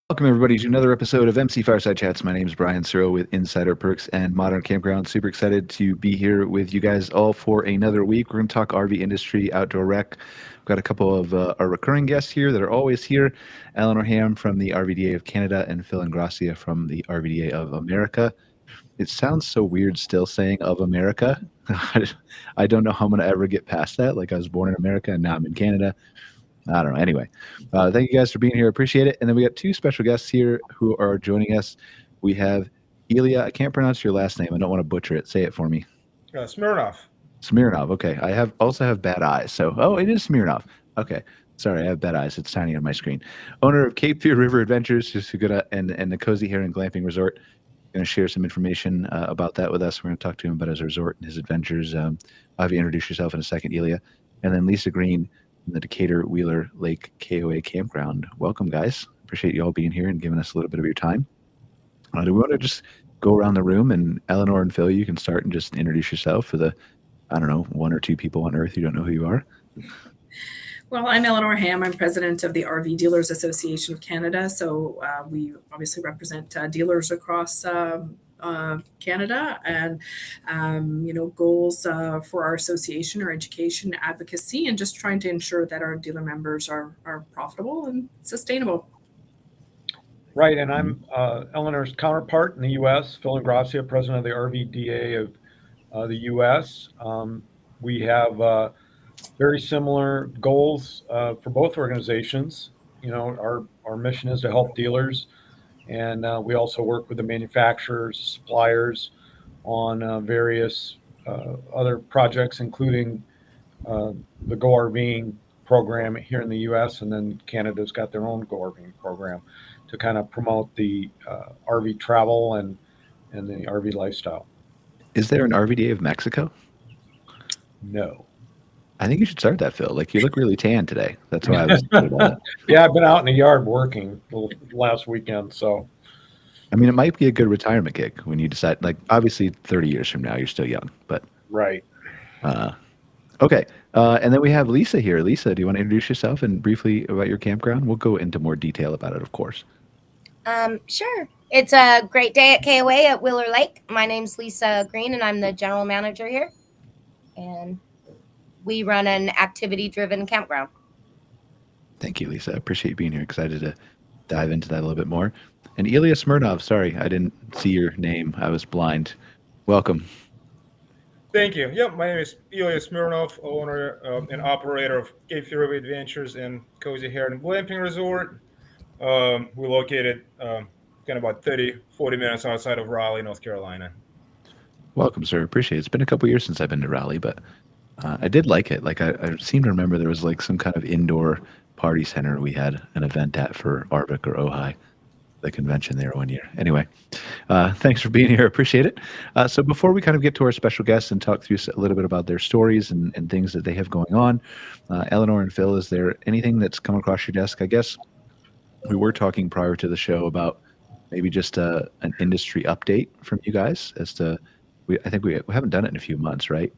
Welcome, everybody, to another episode of MC Fireside Chats. My name is Brian Searl with Insider Perks and Modern Campground. Super excited to be here with you guys all for another week. We're going to talk RV industry, outdoor rec. We've got a couple of our recurring guests here that are always here. Eleonore Hamm from the RVDA of Canada and Phil Ingrassia from the RVDA of America. It sounds so weird still saying of America. I don't know how I'm going to ever get past that. Like, I was born in America and now I'm in Canada. I don't know. Anyway, thank you guys for being here. Appreciate it. And then we got two special guests here who are joining us. We have Ilia. I can't pronounce your last name. I don't want to butcher it. Say it for me. Smirnov. Smirnov. Okay. I also have bad eyes. So, it is Smirnov. Okay. Sorry, I have bad eyes. It's tiny on my screen. Owner of Cape Fear River Adventures, and the Cozy Heron Glamping Resort. Going to share some information about that with us. We're going to talk to him about his resort and his adventures. I'll have you introduce yourself in a second, Ilia. And then Lisa Green, the Decatur Wheeler Lake KOA Campground. Welcome, guys. Appreciate you all being here and giving us a little bit of your time. Do we want to just go around the room, and Eleanor and Phil, you can start and just introduce yourself for the, I don't know, one or two people on Earth who don't know who you are. Well, I'm Eleonore Hamm. I'm president of the RV Dealers Association of Canada. So we obviously represent dealers across Canada, and goals for our association are education, advocacy, and just trying to ensure that our dealer members are profitable and sustainable. Right, and I'm Eleanor's counterpart in the U.S., Phil Ingrassia, president of the RVDA of the U.S. We have very similar goals for both organizations. You know, our mission is to help dealers, and we also work with the manufacturers, suppliers on various other projects, including the Go RVing program here in the U.S., and then Canada's got their own Go RVing program to kind of promote the RV travel and the RV lifestyle. Is there an RVDA of Mexico? No. I think you should start that, Phil. Like, you look really tan today. That's why I was thinking about it. Yeah, I've been out in the yard working last weekend, so. I mean, it might be a good retirement gig when you decide, like, obviously 30 years from now, you're still young, but. Right. Okay. And then we have Lisa here. Lisa, do you want to introduce yourself and briefly about your campground? We'll go into more detail about it, of course. Sure. It's a great day at KOA at Wheeler Lake. My name's Lisa Green, and I'm the general manager here. And we run an activity-driven campground. Thank you, Lisa. I appreciate you being here. Excited to dive into that a little bit more. And Ilia Smirnov, sorry, I didn't see your name. I was blind. Welcome. Thank you. Yeah, my name is Ilia Smirnov, owner and operator of Cape Fear River Adventures and Cozy Heron Glamping Resort. We're located kind of about 40 minutes outside of Raleigh, North Carolina. Welcome, sir. Appreciate it. It's been a couple years since I've been to Raleigh, but I did like it. Like, I seem to remember there was like some kind of indoor party center we had an event at for Arvik or Ojai, the convention there one year. Anyway, thanks for being here. Appreciate it. So before we kind of get to our special guests and talk through a little bit about their stories and things that they have going on, Eleanor and Phil, is there anything that's come across your desk? I guess we were talking prior to the show about maybe just an industry update from you guys as to, I think we haven't done it in a few months, right?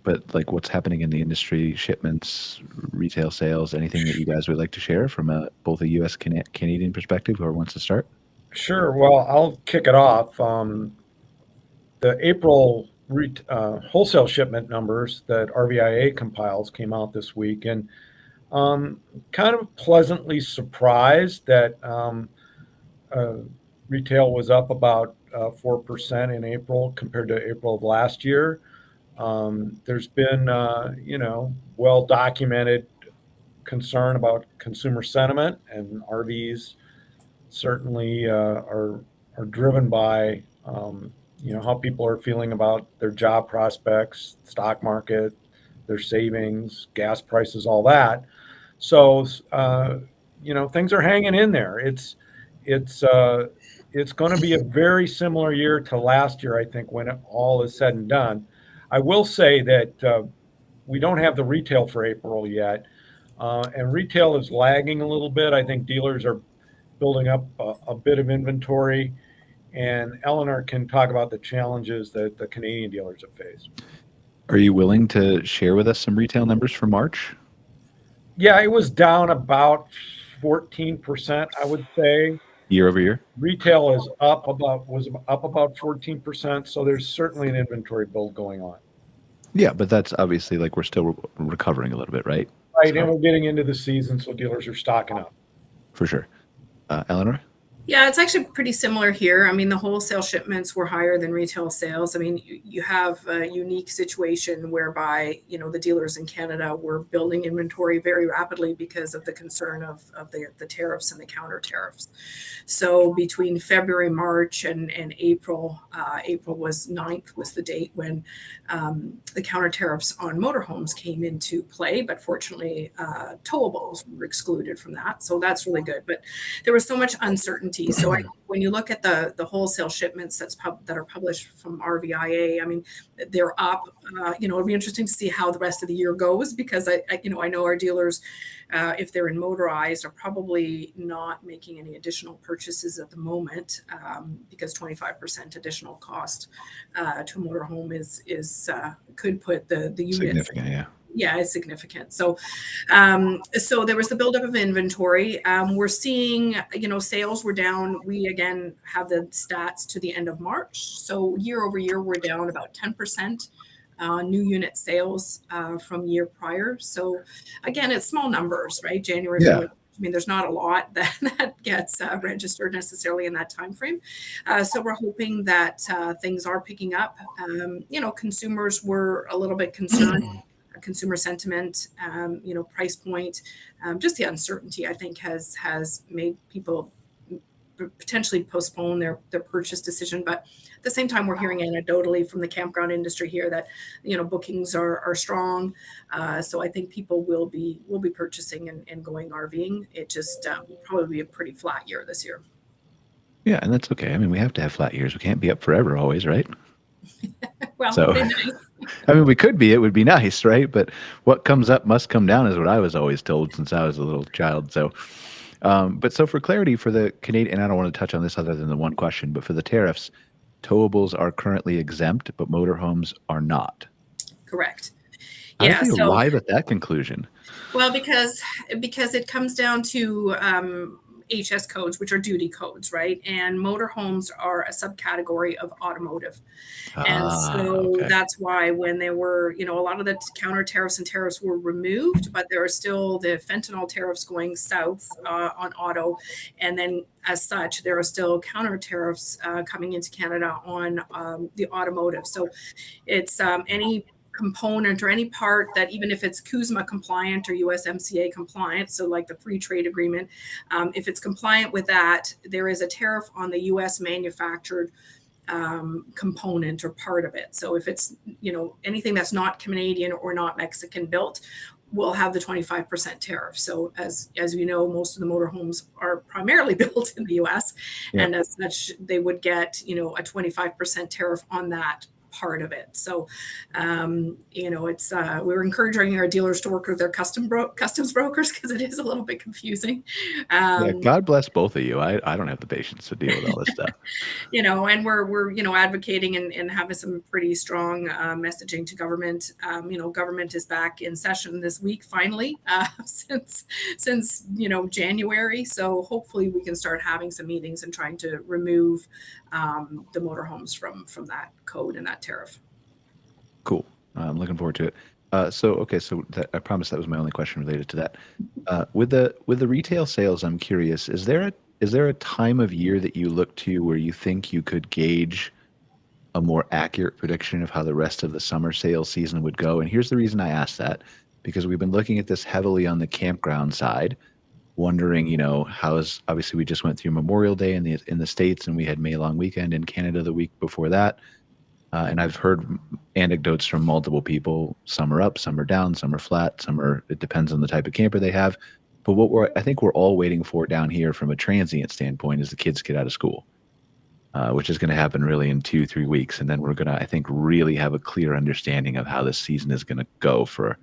But like, what's happening in the industry, shipments, retail sales, anything that you guys would like to share from both a U.S. Canadian perspective? Whoever wants to start? Sure. Well, I'll kick it off. The April wholesale shipment numbers that RVIA compiles came out this week, and kind of pleasantly surprised that retail was up about 4% in April compared to April of last year. There's been, well-documented concern about consumer sentiment, and RVs certainly are driven by, how people are feeling about their job prospects, stock market, their savings, gas prices, all that. So, things are hanging in there. It's going to be a very similar year to last year, I think, when it all is said and done. I will say that we don't have the retail for April yet, and retail is lagging a little bit. I think dealers are building up a bit of inventory, and Eleanor can talk about the challenges that the Canadian dealers have faced. Are you willing to share with us some retail numbers for March? Yeah, it was down about 14%, I would say. Year over year? Retail was up about 14%. So there's certainly an inventory build going on. Yeah, but that's obviously like we're still recovering a little bit, right? Right, So, and we're getting into the season, so dealers are stocking up. for sure. Eleanor? Yeah, it's actually pretty similar here. I mean, the wholesale shipments were higher than retail sales. I mean, you have a unique situation whereby, the dealers in Canada were building inventory very rapidly because of the concern of the tariffs and the counter tariffs. So between February, March, and April, April was 9th was the date when the counter tariffs on motorhomes came into play. But fortunately, towables were excluded from that. So that's really good. But there was so much uncertainty. So when you look at the wholesale shipments that are published from RVIA, I mean, they're up. It'll be interesting to see how the rest of the year goes, because I know our dealers, if they're in motorized, are probably not making any additional purchases at the moment, because 25% additional cost to a motorhome is could put the unit Significant, yeah. Yeah, it's significant. So, so there was the buildup of inventory. We're seeing, sales were down. We again have the stats to the end of March. So year over year, we're down about 10%. New unit sales from year prior. So again, it's small numbers, right? January, Yeah. February. I mean, there's not a lot that gets registered necessarily in that time frame. So we're hoping that things are picking up. Consumers were a little bit concerned. Consumer sentiment, price point, just the uncertainty, I think, has made people potentially postpone their purchase decision. But at the same time, we're hearing anecdotally from the campground industry here that bookings are strong. So I think people will be purchasing and going RVing. It just will probably be a pretty flat year this year. Yeah, and that's okay. I mean, we have to have flat years. We can't be up forever always, right? Well, So, it'd be nice. I mean, we could be. It would be nice, right? But what comes up must come down is what I was always told since I was a little child. So, but so for clarity, for the Canadian, and I don't want to touch on this other than the one question, but for the tariffs, towables are currently exempt, but motorhomes are not. Correct. How Yeah. did you So, arrive at that conclusion? well, because it comes down to HS codes, which are duty codes, right? And motorhomes are a subcategory of automotive. And so Okay. that's why when there were, a lot of the counter tariffs and tariffs were removed, but there are still the fentanyl tariffs going south on auto. And then as such, there are still counter tariffs coming into Canada on the automotive. So it's any component or any part that, even if it's CUSMA compliant or USMCA compliant, so like the free trade agreement, if it's compliant with that, there is a tariff on the US manufactured component or part of it. So if it's, anything that's not Canadian or not Mexican built, will have the 25% tariff. So as you know, most of the motorhomes are primarily built in the US, Yeah. and as such, they would get, a 25% tariff on that part of it. So, it's we're encouraging our dealers to work with their customs brokers, because it is a little bit confusing. Yeah, God bless both of you. I don't have the patience to deal with all this stuff. And we're advocating and having some pretty strong messaging to government. Government is back in session this week finally, since January. So hopefully we can start having some meetings and trying to remove the motorhomes from that code and that tariff. Cool. I'm looking forward to it. So I promise that was my only question related to that. With the retail sales, I'm curious, is there a time of year that you look to where you think you could gauge a more accurate prediction of how the rest of the summer sales season would go? And here's the reason I ask that, because we've been looking at this heavily on the campground side, wondering, how's, obviously we just went through Memorial Day in the States, and we had May long weekend in Canada the week before that. And I've heard anecdotes from multiple people. Some are up, some are down, some are flat, it depends on the type of camper they have. But what I think we're all waiting for down here from a transient standpoint is the kids get out of school, which is going to happen really in 2-3 weeks. And then we're going to, I think, really have a clear understanding of how this season is going to go for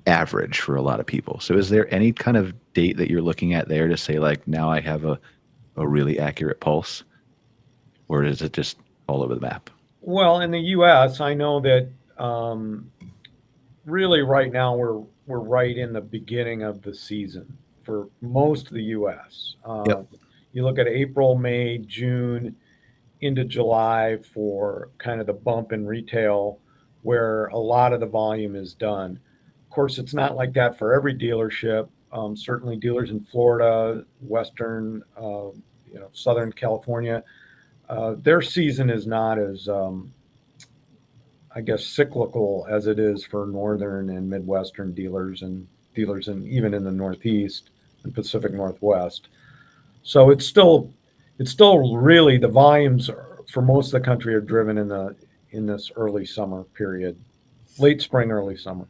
average for a lot of people. So is there any kind of date that you're looking at there to say, like, now I have a really accurate pulse? Or is it just all over the map? Well, in the U.S., I know that really right now we're right in the beginning of the season for most of the U.S. Yep. You look at April, May, June, into July for kind of the bump in retail where a lot of the volume is done. Of course, it's not like that for every dealership. Certainly dealers in Florida, Western, Southern California, their season is not as, I guess, cyclical as it is for Northern and Midwestern dealers and even in the Northeast and Pacific Northwest. So it's still really the volumes for most of the country are driven in this early summer period, late spring, early summer.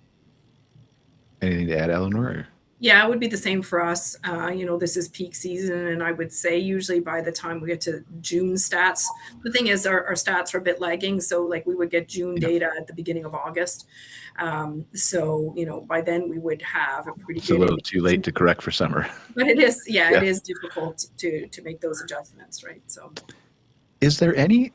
Anything to add, Eleanor? Yeah, it would be the same for us. This is peak season, and I would say usually by the time we get to June stats, the thing is our stats are a bit lagging. So like we would get June data at the beginning of August. By then we would have a pretty It's good a little too late to correct for summer. But it is, it is difficult to make those adjustments, right? So is there any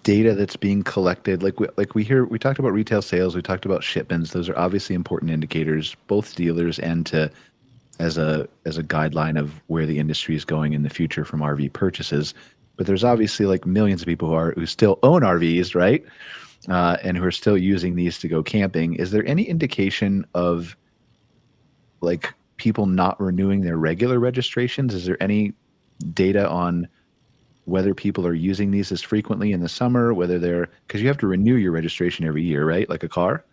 data that's being collected? We talked about retail sales, we talked about shipments. Those are obviously important indicators, both dealers and as a guideline of where the industry is going in the future from RV purchases. But there's obviously like millions of people who still own RVs, right? And who are still using these to go camping. Is there any indication of like people not renewing their regular registrations? Is there any data on whether people are using these as frequently in the summer, because you have to renew your registration every year, right? Like a car?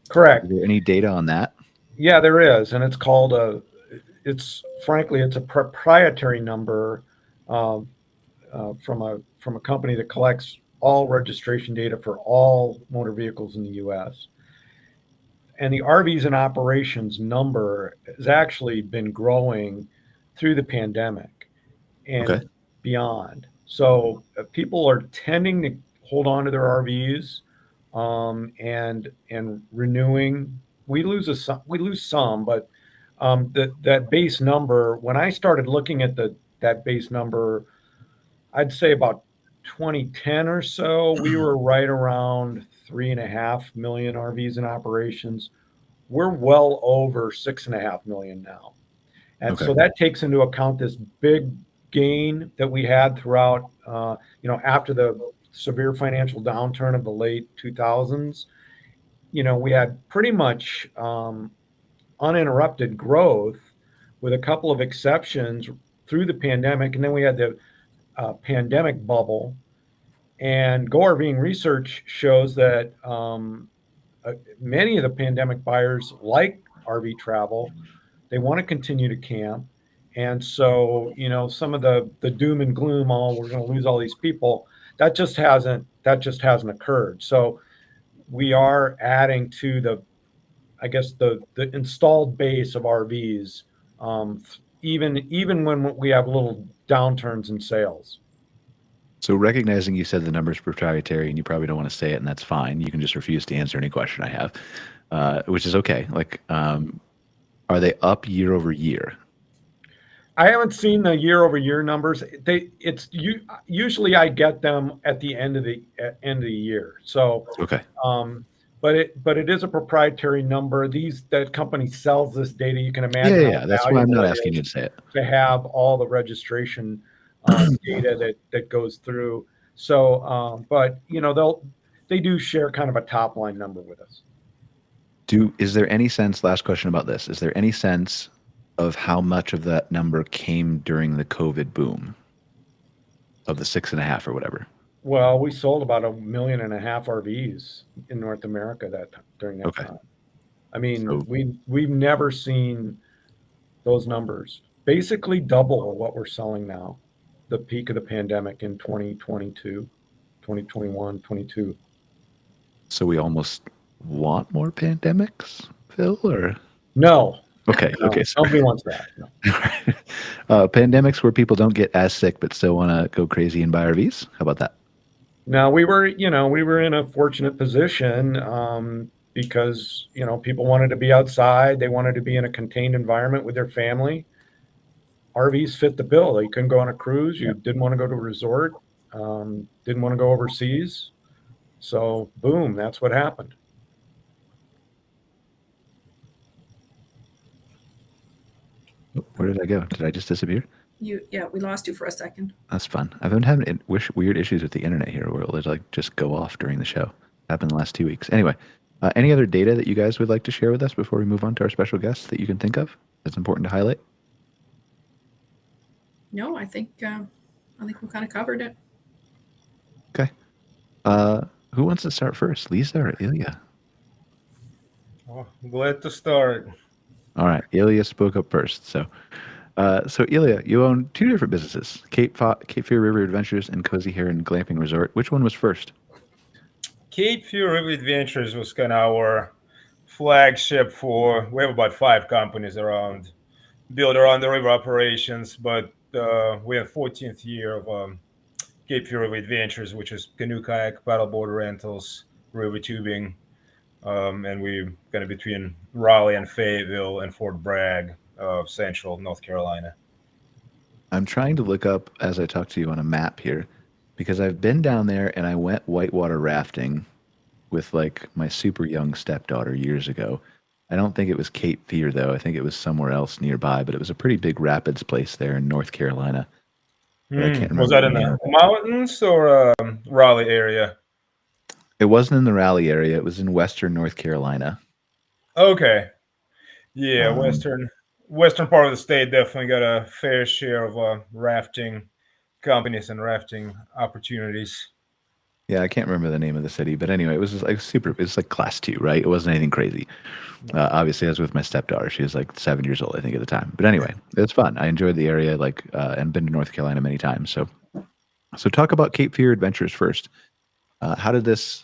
Correct. Is there any data on that? Yeah, there is. And it's called it's a proprietary number from a company that collects all registration data for all motor vehicles in the U.S. And the RVs in operations number has actually been growing through the pandemic and beyond. So people are tending to hold on to their RVs and renewing. We lose some, but that base number. When I started looking at that base number, I'd say about 2010 or so, we were right around 3.5 million RVs in operations. We're well over 6.5 million now. And so that takes into account this big gain that we had throughout, after the severe financial downturn of the late 2000s. We had pretty much uninterrupted growth with a couple of exceptions through the pandemic. And then we had the pandemic bubble. And Go RVing research shows that many of the pandemic buyers like RV travel. They want to continue to camp. And so, some of the doom and gloom, we're going to lose all these people, that just hasn't occurred. So we are adding to the installed base of RVs, even when we have little downturns in sales. So recognizing you said the number's proprietary and you probably don't want to say it, and that's fine. You can just refuse to answer any question I have, which is okay. Are they up year over year? I haven't seen the year over year numbers. Usually I get them at the end of the year. So but it is a proprietary number. That company sells this data. You can imagine. Yeah. That's why I'm not asking you to say it. To have all the registration data that goes through. So, but they do share kind of a top line number with us. Is there any sense? Last question about this. Is there any sense of how much of that number came during the COVID boom of the 6.5 or whatever? Well, we sold about 1.5 million RVs in North America during that time. I mean, we've never seen those numbers. Basically double what we're selling now, the peak of the pandemic in 2022, 2021, 22. So we almost want more pandemics, Phil, or? No. Okay. Nobody wants that. No. Pandemics where people don't get as sick but still want to go crazy and buy RVs. How about that? No, we were in a fortunate position because people wanted to be outside. They wanted to be in a contained environment with their family. RVs fit the bill. You couldn't go on a cruise. You didn't want to go to a resort. Didn't want to go overseas. So boom, that's what happened. Where did I go? Did I just disappear? Yeah, we lost you for a second. That's fun. I've been having weird issues with the internet here where it'll like just go off during the show. Happened the last 2 weeks. Anyway, any other data that you guys would like to share with us before we move on to our special guests that you can think of that's important to highlight? No, I think we kind of covered it. Okay. Who wants to start first, Lisa or Ilia? Oh, I'm glad to start. All right, Ilia spoke up first. So Ilia, you own two different businesses: Cape Fear River Adventures and Cozy Heron Glamping Resort. Which one was first? Cape Fear River Adventures was kind of our flagship for. We have about 5 companies around built around the river operations, but we're in 14th year of Cape Fear River Adventures, which is canoe, kayak, paddleboard rentals, river tubing, and we're kind of between Raleigh and Fayetteville and Fort Bragg, Central North Carolina. I'm trying to look up as I talk to you on a map here because I've been down there and I went whitewater rafting with like my super young stepdaughter years ago. I don't think it was Cape Fear though. I think it was somewhere else nearby, but it was a pretty big rapids place there in North Carolina. But I can't remember. Was that in the name the of it. mountains or Raleigh area? It wasn't in the Raleigh area. It was in Western North Carolina. Okay. Yeah, Um, western part of the state definitely got a fair share of rafting companies and rafting opportunities. Yeah, I can't remember the name of the city, but anyway, it was just like super. It was like class 2, right? It wasn't anything crazy. Obviously, I was with my stepdaughter. She was like 7 years old, I think, at the time. But anyway, it was fun. I enjoyed the area, like, and been to North Carolina many times. So talk about Cape Fear Adventures first. How did this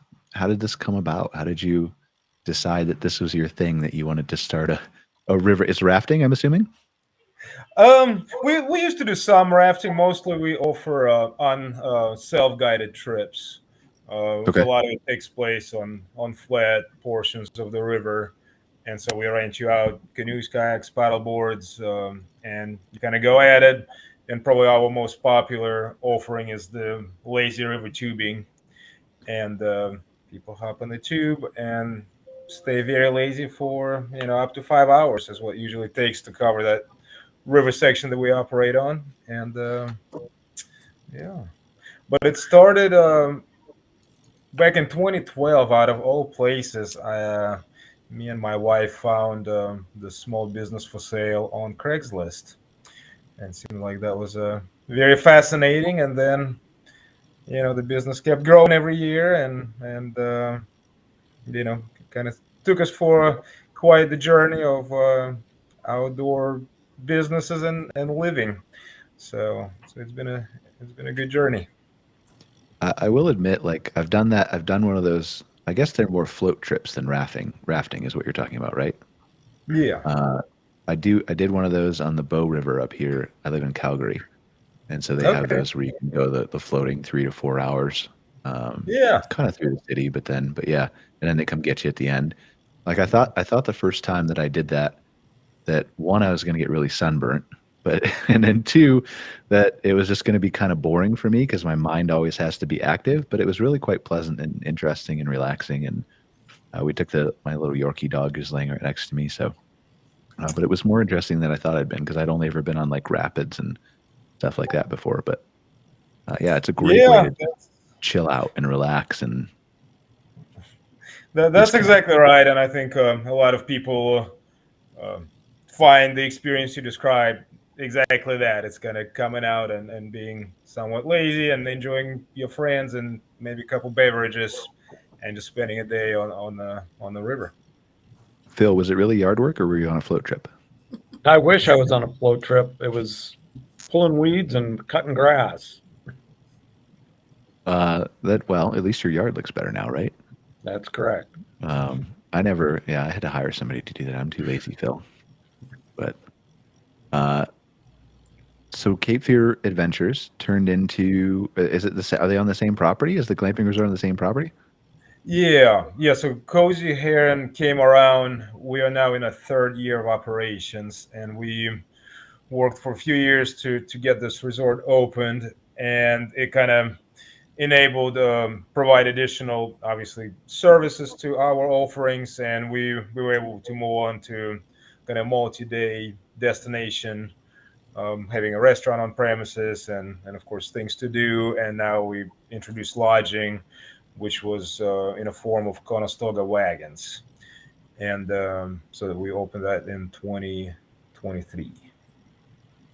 come about? How did you decide that this was your thing, that you wanted to start a river? It's rafting, I'm assuming. We used to do some rafting. Mostly, we offer on self-guided trips. Which a Okay. lot of it takes place on flat portions of the river, and so we rent you out canoes, kayaks, paddle boards, and you kind of go at it. And probably our most popular offering is the lazy river tubing, and people hop on the tube and stay very lazy for up to 5 hours is what usually takes to cover that river section that we operate on. And yeah, but it started back in 2012. Out of all places, me and my wife found the small business for sale on Craigslist, and it seemed like that was very fascinating. And then the business kept growing every year, and kind of took us for quite the journey of outdoor businesses and living. So it's been a good journey. I will admit, like, I've done that. I've done one of those. I guess they're more float trips than rafting. Rafting is what you're talking about, right? Yeah. I did one of those on the Bow River up here. I live in Calgary, and so they have Okay. those where you can go the floating 3 to 4 hours. Yeah. It's kind of through the city, but yeah, and then they come get you at the end. Like I thought the first time that I did that one, I was going to get really sunburnt, but and then two, that it was just going to be kind of boring for me because my mind always has to be active. But it was really quite pleasant and interesting and relaxing. And we took my little Yorkie dog who's laying right next to me. So, but it was more interesting than I thought I'd been because I'd only ever been on like rapids and stuff like that before. But yeah, it's a great way Yeah. to chill out and relax and That's just kind of. exactly right. And I think a lot of people find the experience you described exactly that. It's kind of coming out and being somewhat lazy and enjoying your friends and maybe a couple beverages and just spending a day on the river. Phil, was it really yard work or were you on a float trip? I wish I was on a float trip. It was pulling weeds and cutting grass. Well, at least your yard looks better now, right? That's correct. I had to hire somebody to do that. I'm too lazy, Phil. But so Cape Fear Adventures turned into, are they on the same property? Is the glamping resort on the same property? Yeah. So Cozy Heron came around. We are now in a 3rd year of operations, and we worked for a few years to get this resort opened, and it kind of enabled provide additional, obviously, services to our offerings, and we were able to move on to kind of multi-day destination, having a restaurant on premises and of course things to do. And now we introduced lodging, which was in a form of Conestoga wagons. And so we opened that in 2023.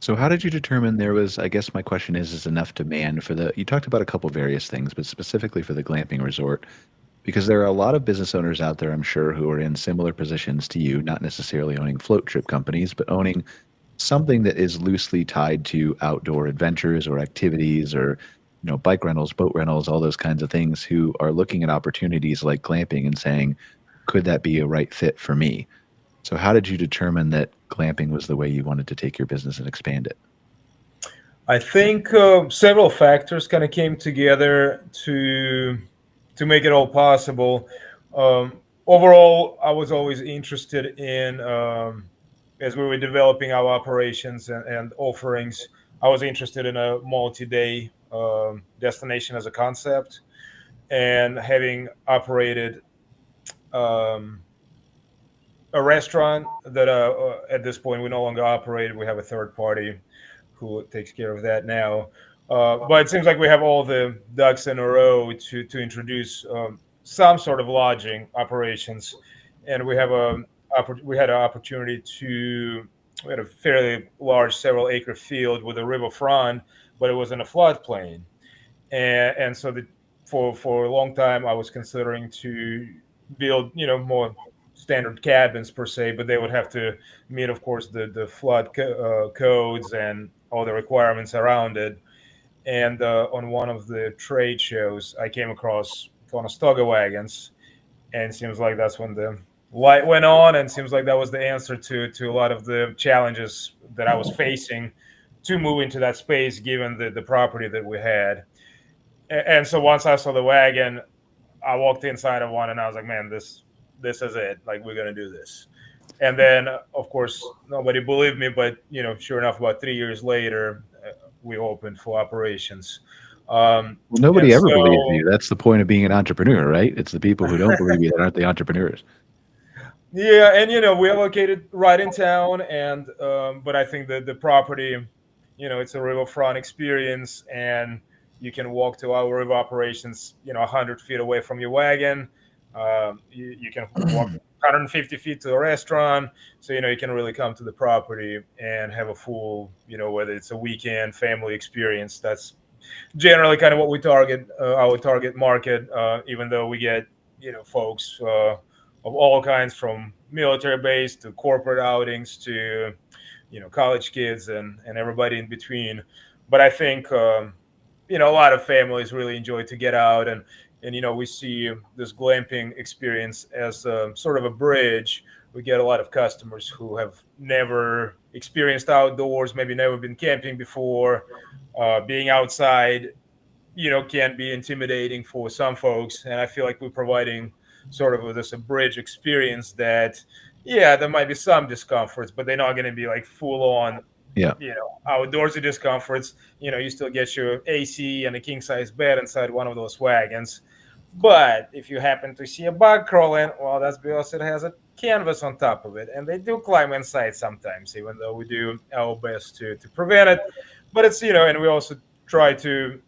So how did you determine there was, I guess my question is enough demand for you talked about a couple various things, but specifically for the glamping resort, because there are a lot of business owners out there, I'm sure, who are in similar positions to you, not necessarily owning float trip companies, but owning something that is loosely tied to outdoor adventures or activities or, bike rentals, boat rentals, all those kinds of things, who are looking at opportunities like glamping and saying, could that be a right fit for me? So how did you determine that glamping was the way you wanted to take your business and expand it? I think several factors kind of came together to make it all possible. Overall, I was always interested in, as we were developing our operations and offerings, I was interested in a multi-day destination as a concept, and having operated a restaurant that at this point we no longer operate. We have a third party who takes care of that now. But it seems like we have all the ducks in a row to introduce some sort of lodging operations, and we had an opportunity we had a fairly large, several acre field with a riverfront, but it was in a floodplain, and so for a long time I was considering to build more standard cabins per se, but they would have to meet, of course, the flood codes and all the requirements around it. And on one of the trade shows, I came across Conestoga wagons, and it seems like that's when the light went on, and it seems like that was the answer to a lot of the challenges that I was facing to move into that space, given the property that we had. And so once I saw the wagon, I walked inside of one, and I was like, man, this is it. Like, we're going to do this. And then, of course, nobody believed me, but, sure enough, about 3 years later, we opened for operations. Well, nobody ever believes you. That's the point of being an entrepreneur, right? It's the people who don't believe you that aren't the entrepreneurs. Yeah, and, we are located right in town, and but I think that the property, it's a riverfront experience, and you can walk to our river operations, 100 feet away from your wagon. You can walk 150 feet to the restaurant, so you can really come to the property and have a full, whether it's a weekend family experience. That's generally kind of what we target, our target market. Even though we get folks of all kinds, from military base to corporate outings to college kids and everybody in between. But I think a lot of families really enjoy to get out, and we see this glamping experience as sort of a bridge. We get a lot of customers who have never experienced outdoors, maybe never been camping before. Being outside, can be intimidating for some folks. And I feel like we're providing sort of a bridge experience that, there might be some discomforts, but they're not going to be like full on, outdoorsy discomforts. You still get your AC and a king size bed inside one of those wagons. But if you happen to see a bug crawling, well, that's because it has a canvas on top of it. And they do climb inside sometimes, even though we do our best to prevent it. But it's, and we also try to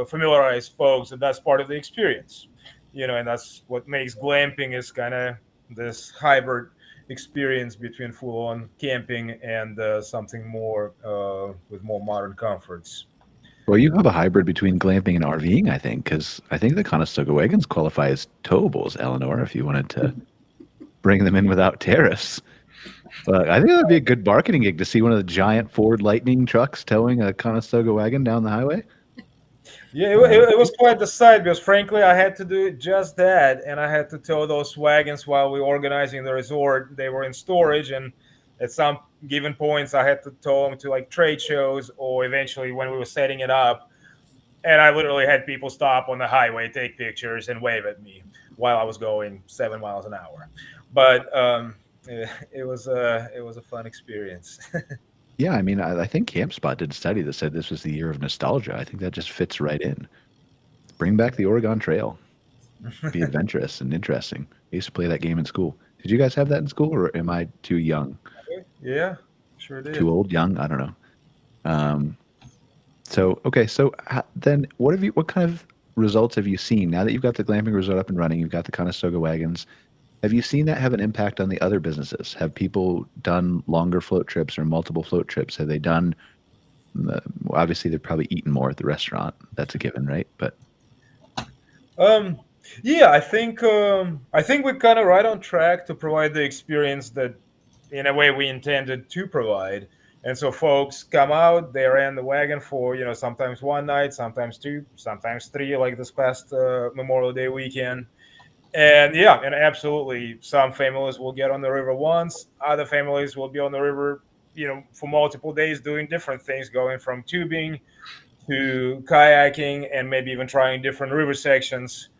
familiarize folks that that's part of the experience, and that's what makes glamping is kind of this hybrid experience between full-on camping and something more with more modern comforts. Well, you have a hybrid between glamping and RVing, I think, because I think the Conestoga wagons qualify as towables, Eleonore, if you wanted to bring them in without tariffs. But I think that would be a good marketing gig to see one of the giant Ford Lightning trucks towing a Conestoga wagon down the highway. Yeah, it was quite the sight, because frankly, I had to do just that, and I had to tow those wagons while we were organizing the resort. They were in storage, and at some given points, I had to tow them to like trade shows, or eventually when we were setting it up, and I literally had people stop on the highway, take pictures, and wave at me while I was going 7 miles an hour. But it was a fun experience. Yeah, I mean, I think CampSpot did a study that said this was the year of nostalgia. I think that just fits right in. Bring back the Oregon Trail. Be adventurous and interesting. I used to play that game in school. Did you guys have that in school, or am I too young? Yeah, sure did. Too old? Young? I don't know. So okay, so then what kind of results have you seen now that you've got the glamping resort up and running? You've got the Conestoga wagons. Have you seen that have an impact on the other businesses? Have people done longer float trips or multiple float trips? Have they done? Obviously, they've probably eaten more at the restaurant. That's a given, right? But Yeah, I think we're kind of right on track to provide the experience that, in a way, we intended to provide. And so folks come out, they ran the wagon for sometimes one night, sometimes two, sometimes three, like this past Memorial Day weekend. And yeah, and absolutely, some families will get on the river once, other families will be on the river, for multiple days doing different things, going from tubing to kayaking and maybe even trying different river sections.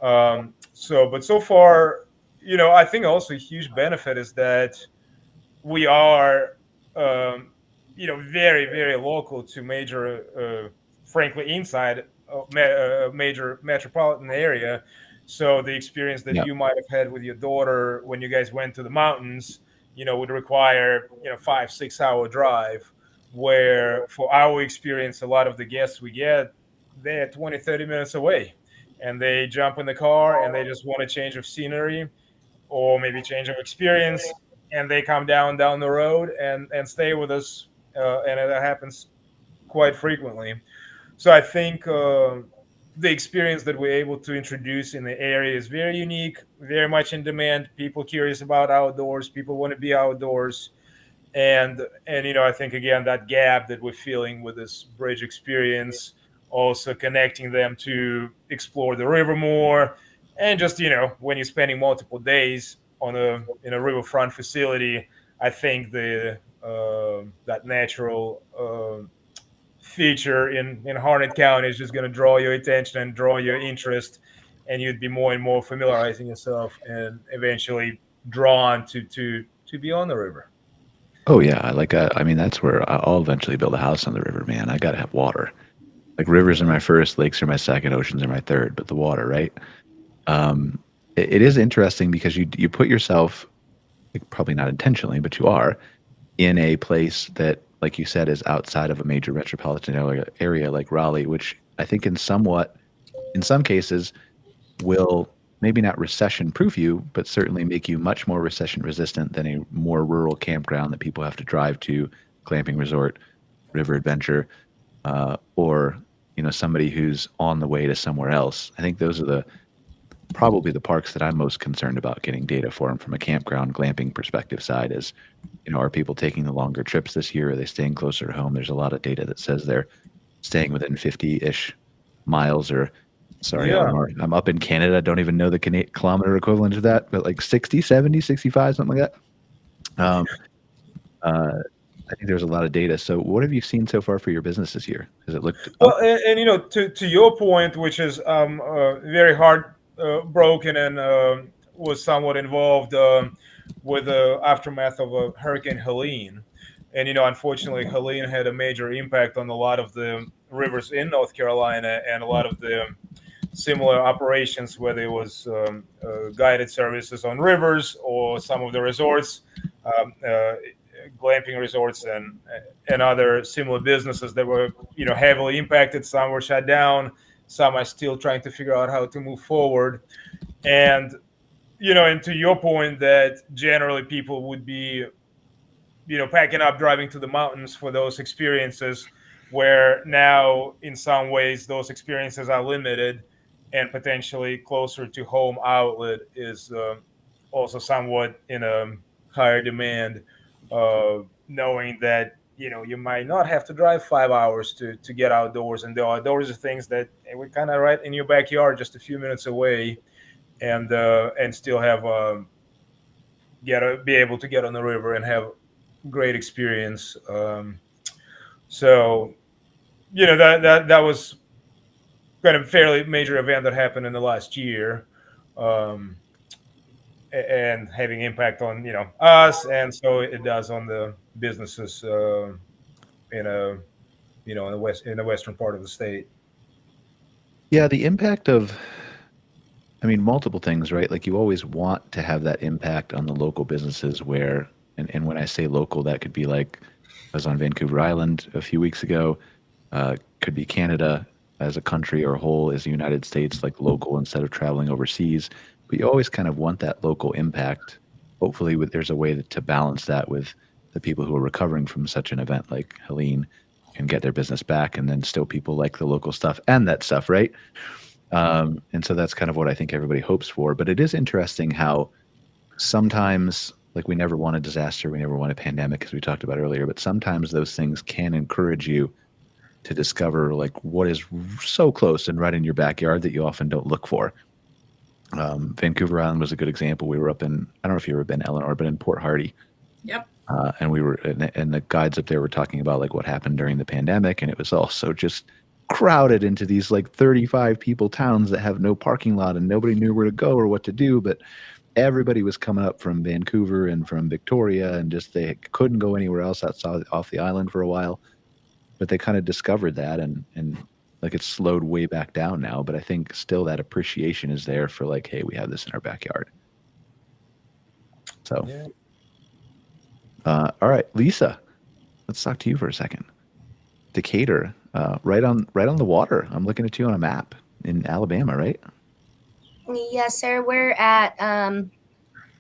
But so far, I think also a huge benefit is that we are, very, very local to major, frankly, inside a major metropolitan area. So the experience that yeah, you might have had with your daughter when you guys went to the mountains, would require, 5-6 hour drive, where for our experience, a lot of the guests we get, they're 20, 30 minutes away, and they jump in the car and they just want a change of scenery or maybe change of experience, and they come down the road and stay with us, and that happens quite frequently. So I think the experience that we're able to introduce in the area is very unique, very much in demand. People curious about outdoors, people want to be outdoors, and I think again that gap that we're feeling with this bridge experience, also connecting them to explore the river more, and just when you're spending multiple days on a in a riverfront facility, I think the that natural feature in Harnett County is just going to draw your attention and draw your interest, and you'd be more and more familiarizing yourself and eventually drawn to be on the river. oh yeah, I mean, that's where I'll eventually build a house on the river, man. I got to have water. Like rivers are my first, lakes are my second, oceans are my third, but the water, right? It is interesting because you put yourself, like, probably not intentionally, but you are in a place that, like you said, is outside of a major metropolitan area like Raleigh, which I think in some cases will maybe not recession proof you, but certainly make you much more recession resistant than a more rural campground that people have to drive to, glamping resort, river adventure, or somebody who's on the way to somewhere else. I think those are probably the parks that I'm most concerned about getting data for, and from a campground glamping perspective side is, are people taking the longer trips this year? Are they staying closer to home? There's a lot of data that says they're staying within 50-ish miles, or sorry, Yeah. Eleanor, I'm up in Canada. I don't even know the kilometer equivalent of that, but like 60, 70, 65, something like that. I think there's a lot of data. So what have you seen so far for your business this year? Has it looked Well, up? and to your point, which is very hard broken and was somewhat involved with the aftermath of Hurricane Helene, and unfortunately, Helene had a major impact on a lot of the rivers in North Carolina and a lot of the similar operations where there was guided services on rivers or some of the resorts, glamping resorts and other similar businesses that were heavily impacted. Some were shut down. Some are still trying to figure out how to move forward. And and to your point that generally people would be packing up, driving to the mountains for those experiences, where now in some ways those experiences are limited, and potentially closer to home outlet is also somewhat in a higher demand, knowing that you might not have to drive 5 hours to get outdoors, and the outdoors are things that we're kind of right in your backyard, just a few minutes away, and still have be able to get on the river and have great experience. So that was kind of a fairly major event that happened in the last year, um, and having impact on us, and so it does on the businesses in a in the western part of the state. Yeah, the impact of I mean, multiple things, right? Like you always want to have that impact on the local businesses where, and when I say local, that could be like, I was on Vancouver Island a few weeks ago, could be Canada as a country or a whole, as the United States, like local instead of traveling overseas. But you always kind of want that local impact. Hopefully, there's a way to balance that with the people who are recovering from such an event like Helene can get their business back, and then still people like the local stuff and that stuff, right? And so that's kind of what I think everybody hopes for. But it is interesting how sometimes, like, we never want a disaster, we never want a pandemic, as we talked about earlier, but sometimes those things can encourage you to discover like what is so close and right in your backyard that you often don't look for. Vancouver Island was a good example. We were up in, I don't know if you've ever been, Eleanor, but in Port Hardy. Yep. And we were, and the guides up there were talking about like what happened during the pandemic, and it was also just crowded into these like 35 people towns that have no parking lot and nobody knew where to go or what to do. But everybody was coming up from Vancouver and from Victoria, and just they couldn't go anywhere else outside off the island for a while. But they kind of discovered that, and like it's slowed way back down now. But I think still that appreciation is there for like, hey, we have this in our backyard. So. Yeah. All right, Lisa, let's talk to you for a second. Decatur, right on the water. I'm looking at you on a map in Alabama, right? Yes, sir. We're at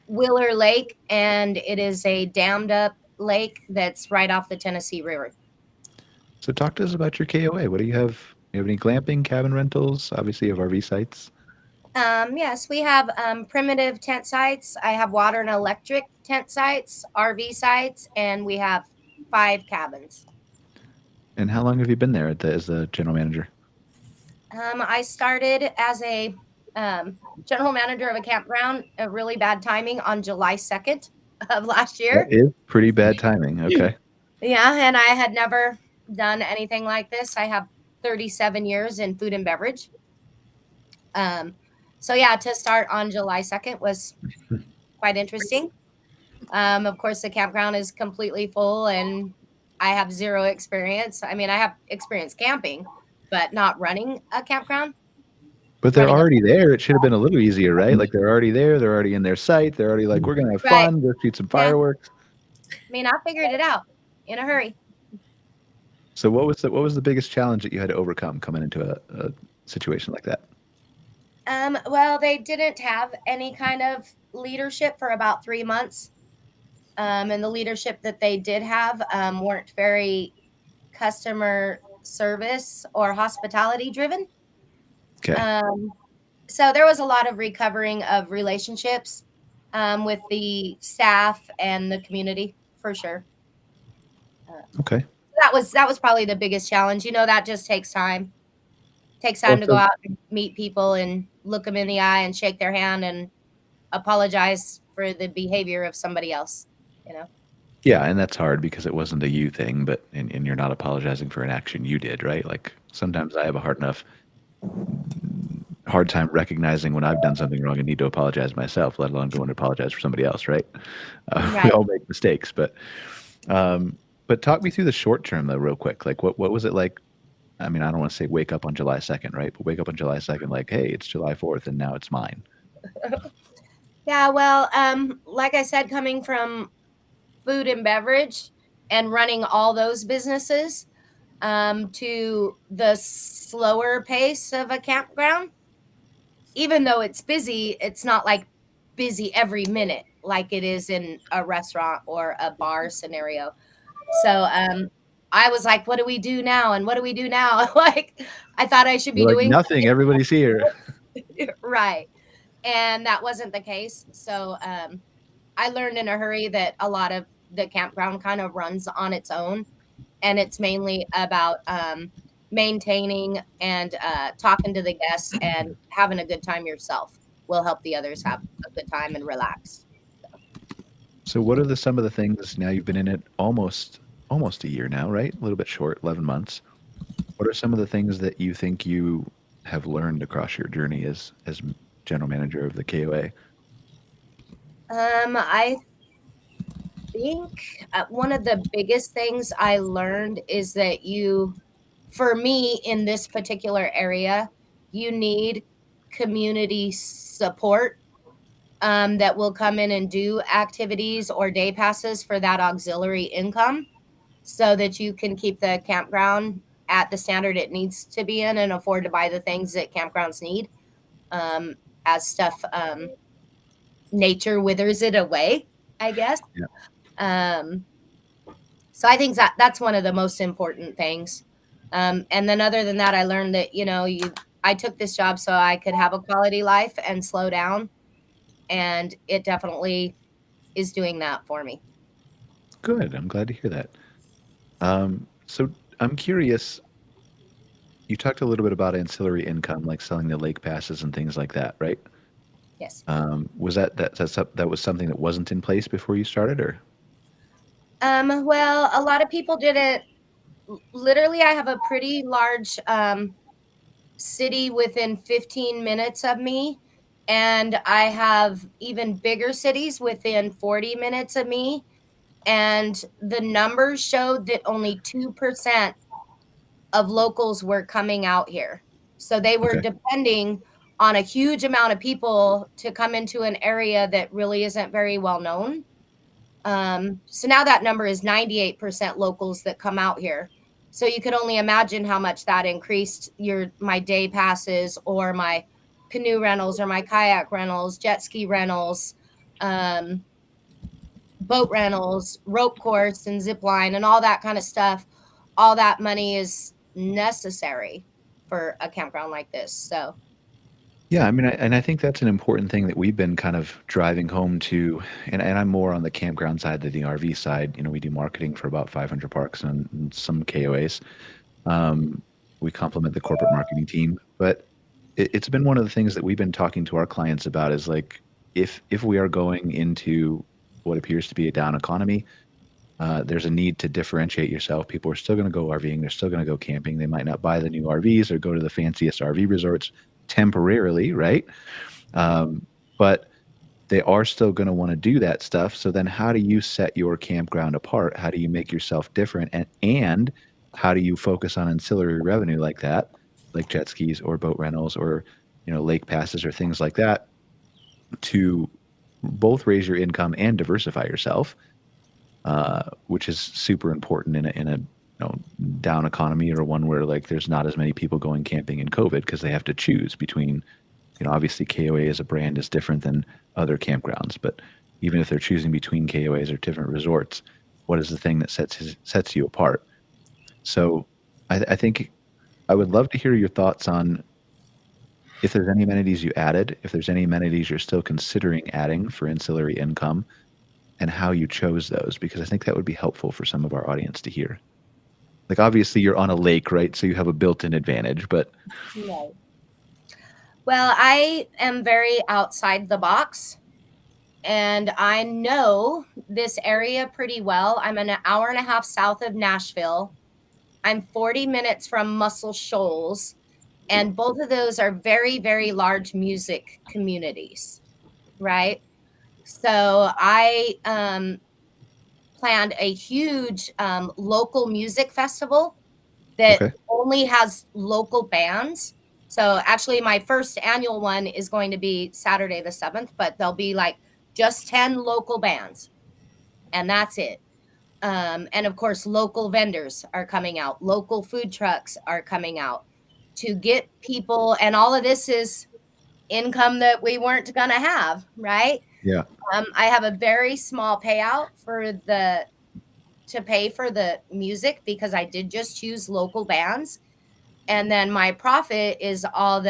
Wheeler Lake, and it is a dammed up lake that's right off the Tennessee River. So talk to us about your KOA. What do you have? You have any glamping, cabin rentals? Obviously, you have RV sites. Yes, we have primitive tent sites. I have water and electric tent sites, RV sites, and we have 5 cabins. And how long have you been there as the general manager? I started as a general manager of a campground, a really bad timing, on July 2nd of last year. That is pretty bad timing. Okay. Yeah, and I had never done anything like this. I have 37 years in food and beverage. So yeah, to start on July 2nd was quite interesting. Of course, the campground is completely full, and I have 0 experience. I mean, I have experience camping, but not running a campground. But they're already there. It should have been a little easier, right? Like they're already there. They're already in their site. They're already like, we're going to have fun. Go shoot some fireworks. I mean, I figured it out in a hurry. So what was the biggest challenge that you had to overcome coming into a situation like that? Well, they didn't have any kind of leadership for about 3 months. And the leadership that they did have weren't very customer service or hospitality driven. Okay. So there was a lot of recovering of relationships with the staff and the community, for sure. Okay. That was probably the biggest challenge. You know, that just takes time. Takes time to go out and meet people and look them in the eye and shake their hand and apologize for the behavior of somebody else, you know? Yeah, and that's hard because it wasn't a you thing, but and you're not apologizing for an action you did, right? Like sometimes I have a hard time recognizing when I've done something wrong and need to apologize myself, let alone going to apologize for somebody else, right? Right. We all make mistakes, but talk me through the short term though, real quick. Like what was it like? I mean, I don't want to say wake up on July 2nd, right? But wake up on July 2nd, like, hey, it's July 4th and now it's mine. Yeah, well, like I said, coming from food and beverage and running all those businesses to the slower pace of a campground, even though it's busy, it's not like busy every minute like it is in a restaurant or a bar scenario. So I was like, what do we do now? And what do we do now? Like, I thought I should be doing nothing. Everybody's here. Right. And that wasn't the case. So I learned in a hurry that a lot of the campground kind of runs on its own. And it's mainly about maintaining and talking to the guests and having a good time yourself will help the others have a good time and relax. So what are some of the things, now you've been in it almost a year now, right? A little bit short, 11 months. What are some of the things that you think you have learned across your journey as general manager of the KOA? I think one of the biggest things I learned is that for me in this particular area, you need community support that will come in and do activities or day passes for that auxiliary income so that you can keep the campground at the standard it needs to be in and afford to buy the things that campgrounds need as stuff nature withers it away, I guess. Yeah. So I think that's one of the most important things. And then other than that, I learned that, I took this job so I could have a quality life and slow down. And it definitely is doing that for me. Good. I'm glad to hear that. So I'm curious, you talked a little bit about ancillary income, like selling the lake passes and things like that, right? Yes. Was that was something that wasn't in place before you started, or? Well, a lot of people didn't. Literally, I have a pretty large city within 15 minutes of me, and I have even bigger cities within 40 minutes of me. And the numbers showed that only 2% of locals were coming out here. So they were Okay. depending on a huge amount of people to come into an area that really isn't very well known. So now that number is 98% locals that come out here. So you could only imagine how much that increased my day passes or my canoe rentals or my kayak rentals, jet ski rentals, boat rentals, rope course and zip line and all that kind of stuff. All that money is necessary for a campground like this. So Yeah, I mean, I think that's an important thing that we've been kind of driving home to, and I'm more on the campground side than the RV side. We do marketing for about 500 parks and some KOAs. We complement the corporate marketing team, but it's been one of the things that we've been talking to our clients about is like, if we are going into what appears to be a down economy, there's a need to differentiate yourself. People are still going to go RVing. They're still going to go camping. They might not buy the new RVs or go to the fanciest RV resorts temporarily, right? But they are still going to want to do that stuff. So then how do you set your campground apart? How do you make yourself different? And how do you focus on ancillary revenue like that, like jet skis or boat rentals or, lake passes or things like that, to both raise your income and diversify yourself, which is super important in a down economy or one where like there's not as many people going camping in COVID because they have to choose between, obviously KOA as a brand is different than other campgrounds, but even if they're choosing between KOAs or different resorts, what is the thing that sets you apart? So I think I would love to hear your thoughts on if there's any amenities you added, if there's any amenities you're still considering adding for ancillary income, and how you chose those, because I think that would be helpful for some of our audience to hear. Like, obviously you're on a lake, right? So you have a built-in advantage, but. right. Well, I am very outside the box and I know this area pretty well. I'm an hour and a half south of Nashville. I'm 40 minutes from Muscle Shoals, and both of those are very, very large music communities, right? So I planned a huge local music festival that only has local bands. So actually my first annual one is going to be Saturday the 7th, but there'll be like just 10 local bands and that's it. And of course, local vendors are coming out. Local food trucks are coming out to get people. And all of this is income that we weren't going to have, right? Yeah. I have a very small payout to pay for the music because I did just choose local bands. And then my profit is all we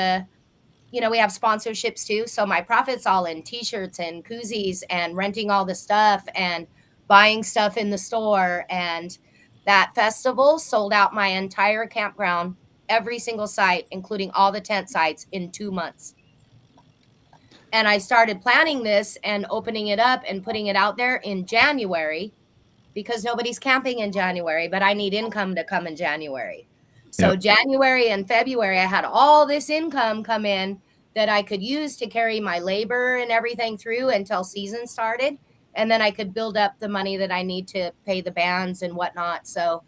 have sponsorships too. So my profit's all in t-shirts and koozies and renting all the stuff and buying stuff in the store. And that festival sold out my entire campground, every single site, including all the tent sites, in 2 months. And I started planning this and opening it up and putting it out there in January because nobody's camping in January, but I need income to come in January. So January and February, I had all this income come in that I could use to carry my labor and everything through until season started. And then I could build up the money that I need to pay the bands and whatnot. So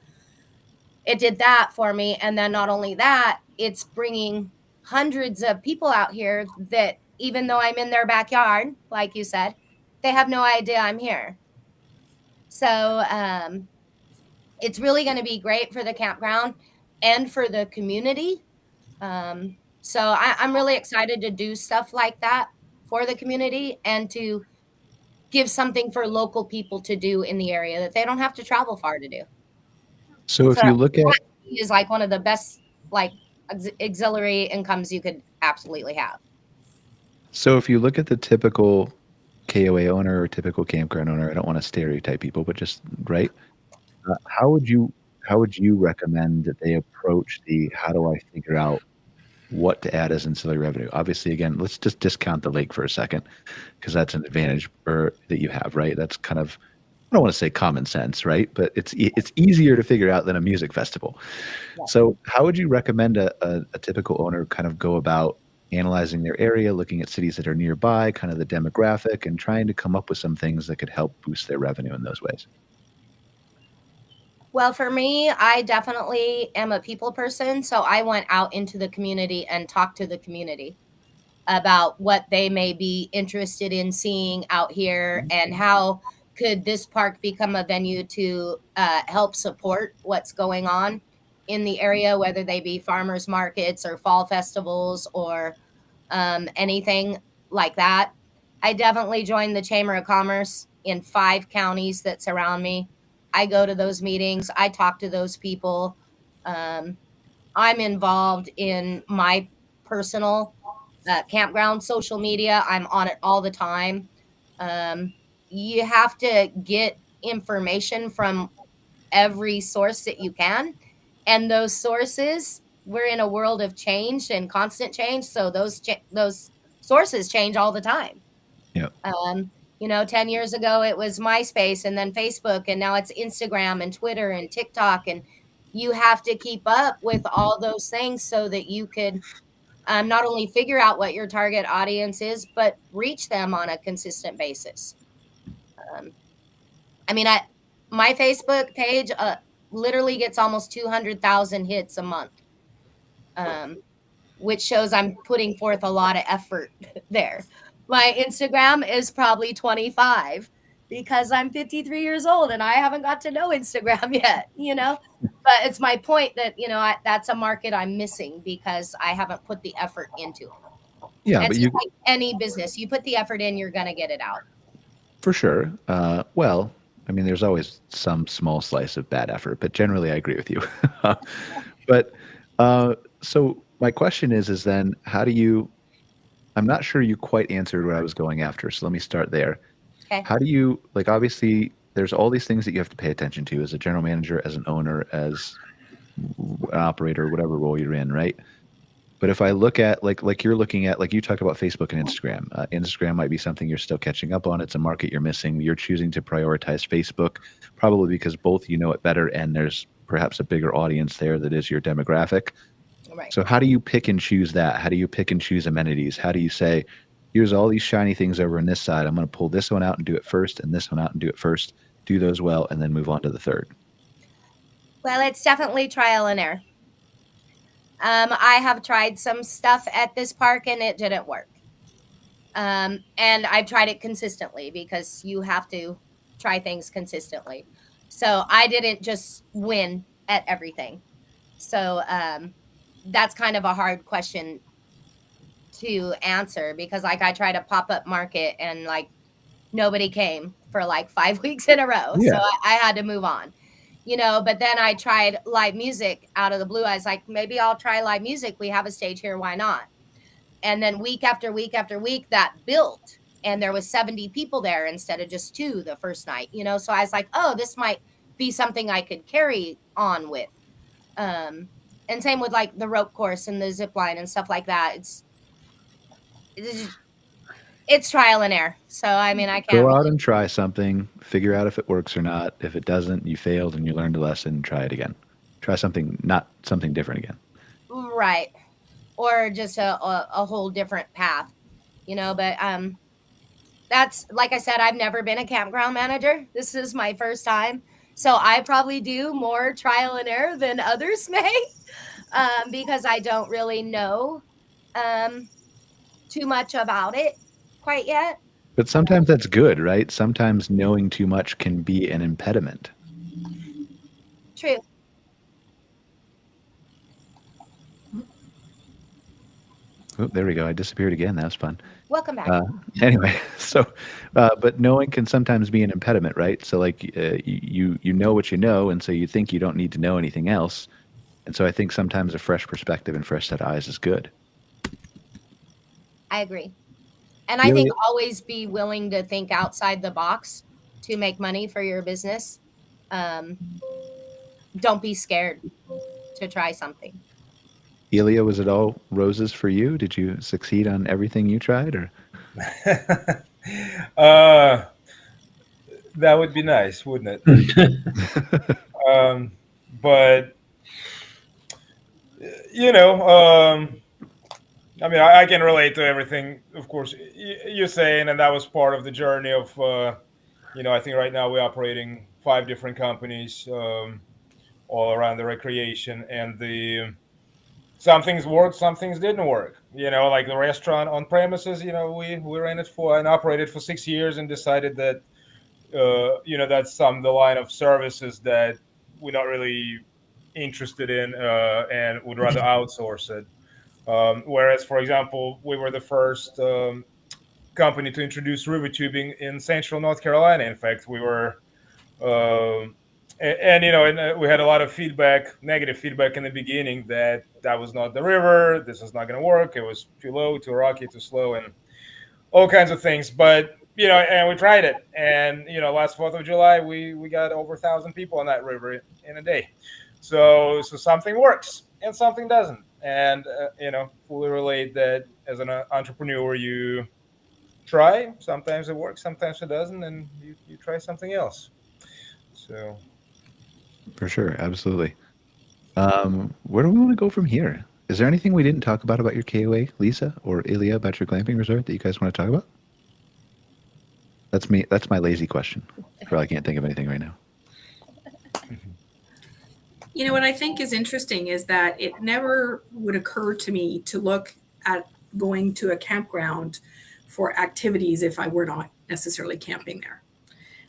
it did that for me. And then not only that, it's bringing hundreds of people out here that even though I'm in their backyard, like you said, they have no idea I'm here. So it's really going to be great for the campground and for the community. So I'm really excited to do stuff like that for the community and to give something for local people to do in the area that they don't have to travel far to do. So if So you look at that is like one of the best like auxiliary incomes you could absolutely have. So if you look at the typical KOA owner or typical campground owner, I don't want to stereotype people, but just right. How would you recommend that they approach the how do I figure out what to add as ancillary revenue? Obviously, again, let's just discount the lake for a second because that's an advantage that you have, right? That's kind of, I don't want to say common sense, right? But it's easier to figure out than a music festival. Yeah. So how would you recommend a typical owner kind of go about analyzing their area, looking at cities that are nearby, kind of the demographic, and trying to come up with some things that could help boost their revenue in those ways? Well, for me, I definitely am a people person. So I went out into the community and talked to the community about what they may be interested in seeing out here and how could this park become a venue to help support what's going on in the area, whether they be farmers markets or fall festivals or anything like that. I definitely joined the Chamber of Commerce in 5 counties that surround me. I go to those meetings. I talk to those people. I'm involved in my personal campground social media. I'm on it all the time. You have to get information from every source that you can. And those sources, we're in a world of change and constant change. So those sources change all the time. Yeah. 10 years ago, it was MySpace and then Facebook, and now it's Instagram and Twitter and TikTok. And you have to keep up with all those things so that you could not only figure out what your target audience is, but reach them on a consistent basis. My Facebook page literally gets almost 200,000 hits a month, which shows I'm putting forth a lot of effort there. My Instagram is probably 25 because I'm 53 years old and I haven't got to know Instagram yet, But it's my point that, that's a market I'm missing because I haven't put the effort into it. Yeah, And but it's like any business, you put the effort in, you're going to get it out. For sure. Well, I mean, there's always some small slice of bad effort, but generally I agree with you. But so my question is then how do you, I'm not sure you quite answered what I was going after. So let me start there. Okay. How do you, like, obviously there's all these things that you have to pay attention to as a general manager, as an owner, as an operator, whatever role you're in, right? But if I look at like you're looking at, like you talked about Facebook and Instagram, Instagram might be something you're still catching up on. It's a market you're missing. You're choosing to prioritize Facebook, probably because both you know it better and there's perhaps a bigger audience there that is your demographic. Right. So how do you pick and choose that? How do you pick and choose amenities? How do you say, here's all these shiny things over on this side. I'm going to pull this one out and do it first and this one out and do it first, do those well, and then move on to the third? Well, it's definitely trial and error. I have tried some stuff at this park and it didn't work. And I've tried it consistently because you have to try things consistently. So I didn't just win at everything. So that's kind of a hard question to answer because like I tried a pop-up market and like nobody came for like 5 weeks in a row. Yeah. So I had to move on. But then I tried live music out of the blue. I was like, maybe I'll try live music. We have a stage here. Why not? And then week after week after week that built and there was 70 people there instead of just 2 the first night, So I was like, oh, this might be something I could carry on with. And same with like the rope course and the zip line and stuff like that. It's trial and error. So, I mean, I can't go out and try something, figure out if it works or not. If it doesn't, you failed and you learned a lesson, try it again. Try something, not something different again. Right. Or just a whole different path, but that's, like I said, I've never been a campground manager. This is my first time. So I probably do more trial and error than others may because I don't really know too much about it quite yet. But sometimes that's good, right? Sometimes knowing too much can be an impediment. True. Oh, there we go. I disappeared again. That was fun. Welcome back. Anyway, so, but knowing can sometimes be an impediment, right? So like you know what you know, and so you think you don't need to know anything else. And so I think sometimes a fresh perspective and fresh set of eyes is good. I agree. And I think always be willing to think outside the box to make money for your business. Don't be scared to try something. Ilia, was it all roses for you? Did you succeed on everything you tried, or? That would be nice, wouldn't it? But I mean, I can relate to everything, of course, you're saying, and that was part of the journey of, I think right now we're operating 5 different companies all around the recreation, and some things worked, some things didn't work. Like the restaurant on premises, we ran it for and operated for 6 years and decided that, that's the line of services that we're not really interested in and would rather outsource it. Whereas, for example, we were the first company to introduce river tubing in Central North Carolina. In fact, we were, and we had a lot of negative feedback in the beginning that was not the river. This is not going to work. It was too low, too rocky, too slow, and all kinds of things. But and we tried it, and last 4th of July, we got over 1,000 people on that river in a day. So something works and something doesn't. And, fully relate that as an entrepreneur, you try. Sometimes it works, sometimes it doesn't, and you try something else. So, for sure, absolutely. Where do we want to go from here? Is there anything we didn't talk about your KOA, Lisa, or Ilia, about your glamping resort that you guys want to talk about? That's me. That's my lazy question. I probably can't think of anything right now. What I think is interesting is that it never would occur to me to look at going to a campground for activities if I were not necessarily camping there,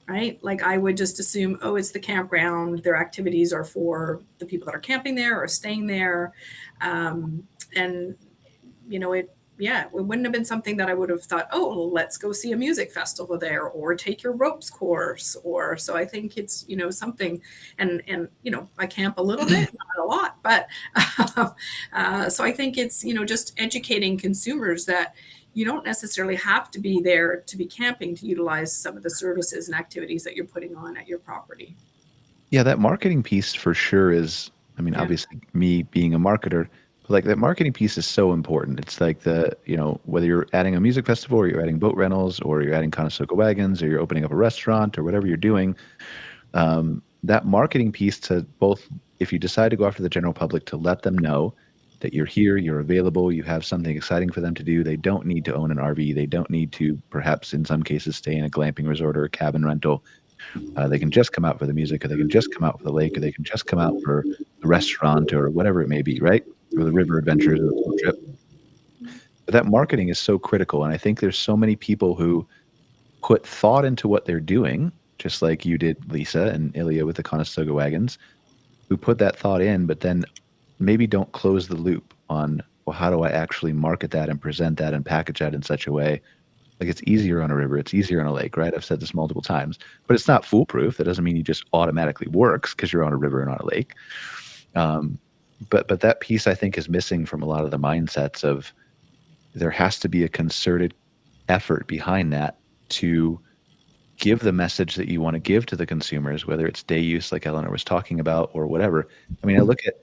right? Like I would just assume, oh, it's the campground. Their activities are for the people that are camping there or staying there. It wouldn't have been something that I would have thought, oh, let's go see a music festival there or take your ropes course. So I think it's, something, and I camp a little bit, not a lot, but so I think it's, just educating consumers that you don't necessarily have to be there to be camping to utilize some of the services and activities that you're putting on at your property. Yeah, that marketing piece for sure is, obviously me being a marketer, like that marketing piece is so important. It's like whether you're adding a music festival or you're adding boat rentals or you're adding Conestoga wagons or you're opening up a restaurant or whatever you're doing, that marketing piece to both, if you decide to go after the general public, to let them know that you're here, you're available, you have something exciting for them to do. They don't need to own an RV. They don't need to, perhaps in some cases, stay in a glamping resort or a cabin rental. They can just come out for the music, or they can just come out for the lake, or they can just come out for the restaurant or whatever it may be, right? Or the river adventures or the trip. But that marketing is so critical. And I think there's so many people who put thought into what they're doing, just like you did, Lisa and Ilia with the Conestoga wagons, who put that thought in, but then maybe don't close the loop on, well, how do I actually market that and present that and package that in such a way? Like it's easier on a river, it's easier on a lake, right? I've said this multiple times, but it's not foolproof. That doesn't mean you just automatically works because you're on a river and on a lake. But that piece I think is missing from a lot of the mindsets of there has to be a concerted effort behind that to give the message that you want to give to the consumers, whether it's day use like Eleanor was talking about or whatever. I mean, I look at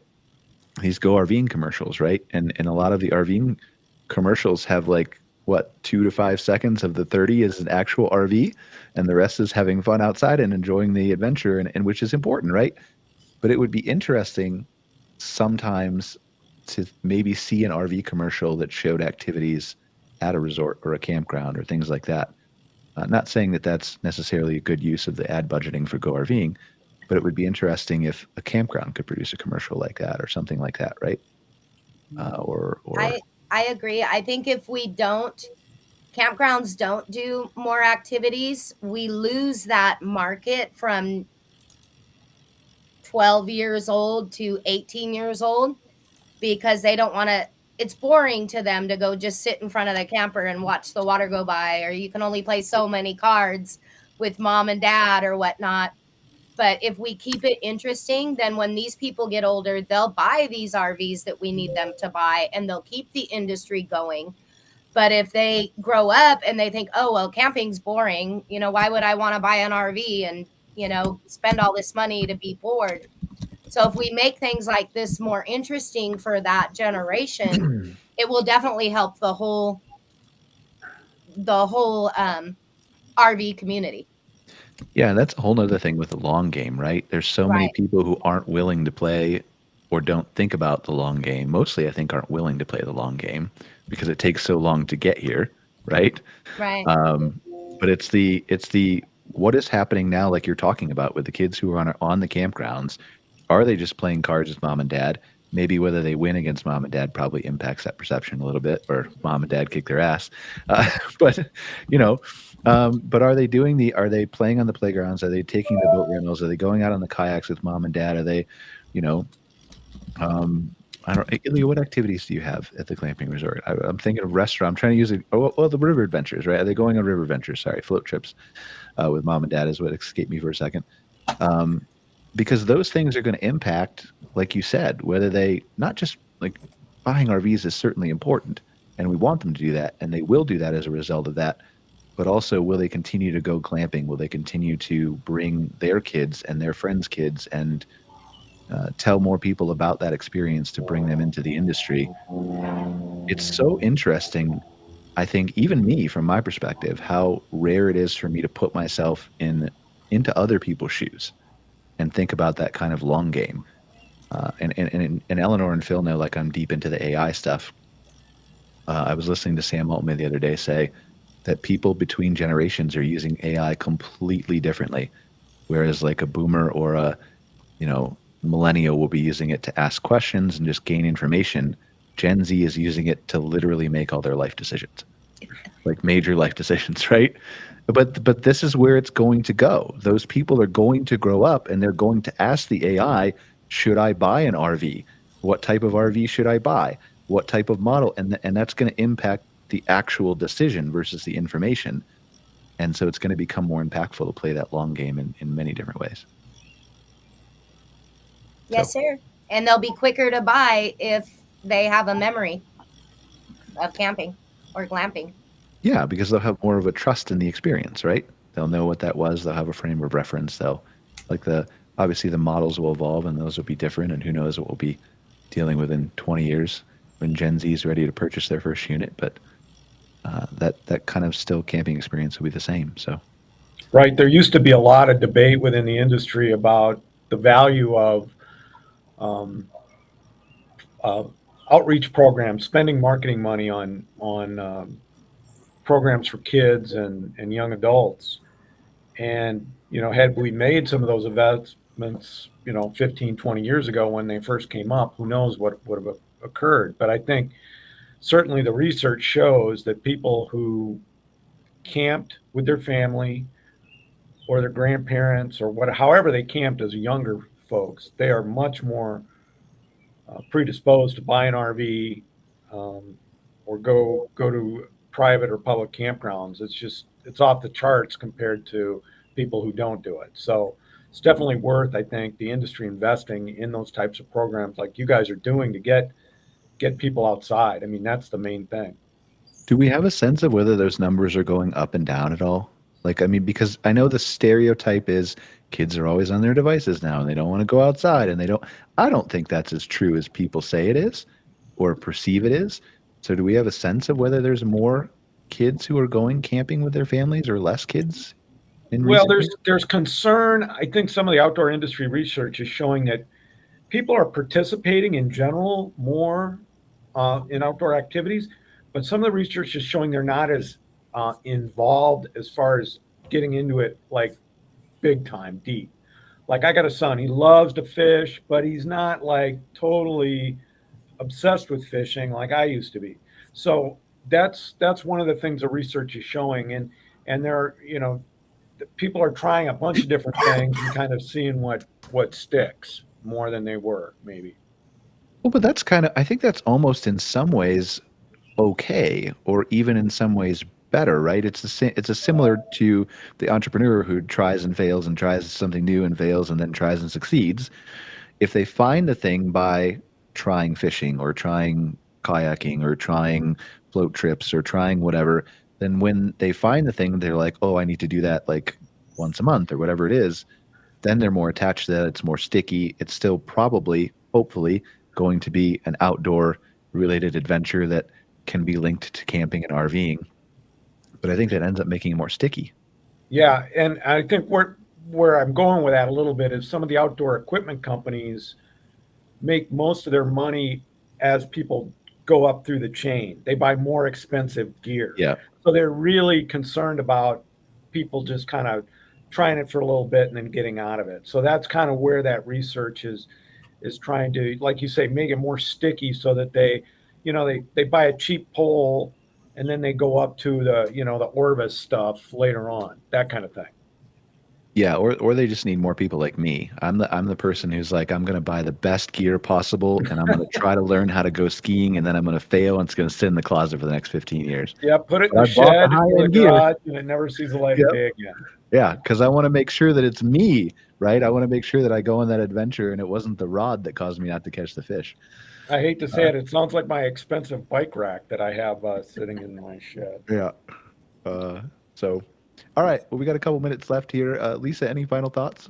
these Go RVing commercials, right? And a lot of the RVing commercials have 2 to 5 seconds of the 30 is an actual RV and the rest is having fun outside and enjoying the adventure, and which is important, right? But it would be interesting sometimes to maybe see an RV commercial that showed activities at a resort or a campground or things like that. Not saying that that's necessarily a good use of the ad budgeting for Go RVing, but it would be interesting if a campground could produce a commercial like that or something like that, right? I agree. I think if campgrounds don't do more activities, we lose that market from 12 years old to 18 years old because they don't want to. It's boring to them to go just sit in front of the camper and watch the water go by, or you can only play so many cards with mom and dad or whatnot. But if we keep it interesting, then when these people get older, they'll buy these RVs that we need them to buy, and they'll keep the industry going. But if they grow up and they think, oh, well, camping's boring, why would I want to buy an RV and, spend all this money to be bored? So if we make things like this more interesting for that generation, it will definitely help the whole RV community. Yeah, that's a whole nother thing with the long game, right? There's so many Right. people who aren't willing to play or don't think about the long game. Mostly, I think, aren't willing to play the long game because it takes so long to get here, right? Right. But it's the what is happening now, like you're talking about with the kids who are on the campgrounds. Are they just playing cards with mom and dad? Maybe whether they win against mom and dad probably impacts that perception a little bit, or mom and dad kick their ass. But but are they playing on the playgrounds? Are they taking the boat rentals? Are they going out on the kayaks with mom and dad? Are they, I don't, Ilia, what activities do you have at the glamping resort? I'm thinking of restaurant. I'm trying to use it. Well, the river adventures, right? Are they going on river adventures? Sorry, float trips with mom and dad is what escaped me for a second. Because those things are going to impact, like you said, whether they, not just like buying RVs is certainly important, and we want them to do that, and they will do that as a result of that. But also, will they continue to go glamping? Will they continue to bring their kids and their friends' kids and tell more people about that experience to bring them into the industry? It's so interesting, I think, even me, from my perspective, how rare it is for me to put myself into other people's shoes and think about that kind of long game. And Eleanor and Phil know, like, I'm deep into the AI stuff. I was listening to Sam Altman the other day say that people between generations are using AI completely differently. Whereas like a boomer or a, millennial will be using it to ask questions and just gain information. Gen Z is using it to literally make all their life decisions, like major life decisions, right? But this is where it's going to go. Those people are going to grow up and they're going to ask the AI, should I buy an RV? What type of RV should I buy? What type of model? And that's going to impact the actual decision versus the information. And so it's going to become more impactful to play that long game in many different ways. Yes, sir. And they'll be quicker to buy if they have a memory of camping or glamping. Yeah, because they'll have more of a trust in the experience, right? They'll know what that was. They'll have a frame of reference. They'll obviously the models will evolve and those will be different. And who knows what we'll be dealing with in 20 years when Gen Z is ready to purchase their first unit. But that kind of still camping experience will be the same. So, Right. There used to be a lot of debate within the industry about the value of outreach programs, spending marketing money on programs for kids and young adults. And, had we made some of those investments, 15, 20 years ago when they first came up, who knows what would have occurred. But I think certainly the research shows that people who camped with their family or their grandparents or however they camped as younger folks, they are much more predisposed to buy an RV or go to private or public campgrounds. It's off the charts compared to people who don't do it. So it's definitely worth, I think, the industry investing in those types of programs like you guys are doing to get people outside. I mean, that's the main thing. do we have a sense of whether those numbers are going up and down at all? Like, I mean, because I know the stereotype is kids are always on their devices now and they don't want to go outside and I don't think that's as true as people say it is or perceive it is. So do we have a sense of whether there's more kids who are going camping with their families or less kids? Well, there's concern. I think some of the outdoor industry research is showing that people are participating in general more in outdoor activities, but some of the research is showing they're not as involved as far as getting into it like big time, deep. Like I got a son, he loves to fish, but he's not like totally obsessed with fishing like I used to be. So that's one of the things the research is showing, and there are, people are trying a bunch of different things and kind of seeing what sticks more than they were maybe. Well, but that's I think that's almost in some ways okay, or even in some ways better, right? It's a similar to the entrepreneur who tries and fails and tries something new and fails and then tries and succeeds. If they find a thing by trying fishing or trying kayaking or trying float trips or trying whatever, then when they find the thing, they're like, oh, I need to do that like once a month or whatever it is. Then they're more attached to that. It's more sticky. It's still probably, hopefully, going to be an outdoor related adventure that can be linked to camping and RVing. But I think that ends up making it more sticky. Yeah, and I think where I'm going with that a little bit is some of the outdoor equipment companies make most of their money as people go up through the chain. They buy more expensive gear. Yeah. So they're really concerned about people just kind of trying it for a little bit and then getting out of it. So that's kind of where that research is trying to, like you say, make it more sticky so that they buy a cheap pole and then they go up to the Orvis stuff later on, that kind of thing. Yeah, or they just need more people like me. I'm the person who's like, I'm gonna buy the best gear possible and I'm gonna try to learn how to go skiing, and then I'm gonna fail and it's gonna sit in the closet for the next 15 years. Yeah, put it in But the I bought the shed or the high-end gear. garage and it never sees the light of day again. Yeah, because I want to make sure that it's me, right? I want to make sure that I go on that adventure and it wasn't the rod that caused me not to catch the fish. I hate to say it sounds like my expensive bike rack that I have sitting in my shed. Yeah. So, all right. Well, we got a couple minutes left here. Lisa, any final thoughts?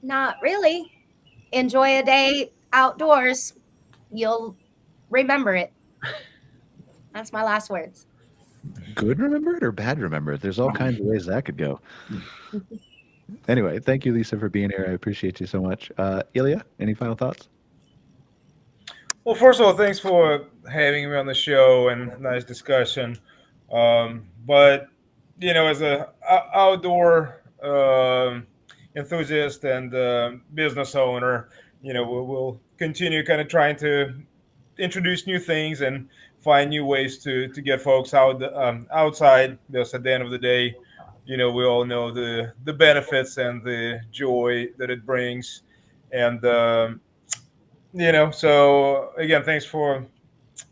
Not really. Enjoy a day outdoors. You'll remember it. That's my last words. Good remember it or bad remember it? There's all kinds of ways that could go. Anyway, thank you, Lisa, for being here. I appreciate you so much. Ilia, any final thoughts? Well, first of all, thanks for having me on the show and nice discussion. But as a outdoor enthusiast and business owner, we'll continue kind of trying to introduce new things and find new ways to get folks outside. Because at the end of the day, we all know the benefits and the joy that it brings, and so again, thanks for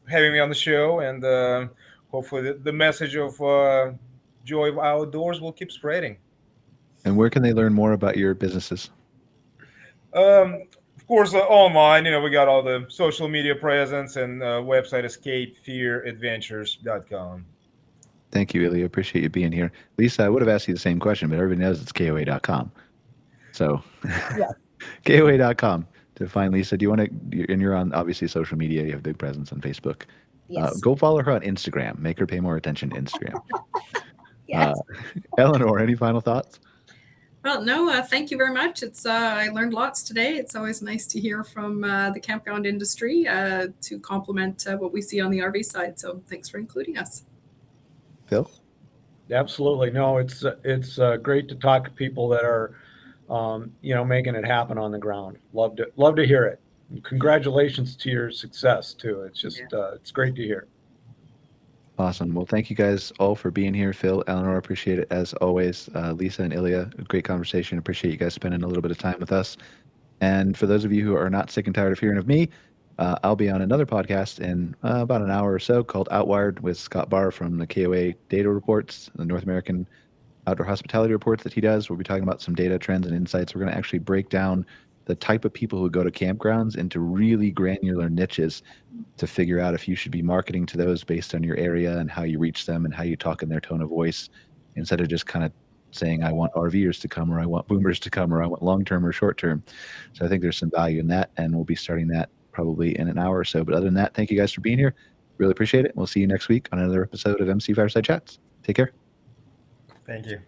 having me on the show, and hopefully the message of joy of outdoors will keep spreading. And where can they learn more about your businesses? Of course, online, we got all the social media presence, and website escapefearadventures.com. Thank you, Ilia. Appreciate you being here. Lisa, I would have asked you the same question, but everybody knows it's KOA.com. So Yeah. KOA.com to find Lisa. Do you want to, and you're on obviously social media, you have a big presence on Facebook. Yes. Go follow her on Instagram. Make her pay more attention to Instagram. Yes. Eleanor, any final thoughts? Well, no, thank you very much. I learned lots today. It's always nice to hear from the campground industry to complement what we see on the RV side. So thanks for including us. Phil? Absolutely. No, it's great to talk to people that are, making it happen on the ground. Love to hear it. And congratulations to your success too. It's just, it's great to hear. Awesome. Well, thank you guys all for being here. Phil, Eleanor, appreciate it as always. Lisa and Ilia, a great conversation. Appreciate you guys spending a little bit of time with us. And for those of you who are not sick and tired of hearing of me, I'll be on another podcast in about an hour or so called Outwired with Scott Barr from the KOA data reports, the North American outdoor hospitality reports that he does. We'll be talking about some data trends and insights. We're going to actually break down the type of people who go to campgrounds into really granular niches to figure out if you should be marketing to those based on your area and how you reach them and how you talk in their tone of voice, instead of just kind of saying, I want RVers to come, or I want boomers to come, or I want long-term or short-term. So I think there's some value in that, and we'll be starting that probably in an hour or so. But other than that, thank you guys for being here. Really appreciate it. We'll see you next week on another episode of MC Fireside Chats. Take care. Thank you.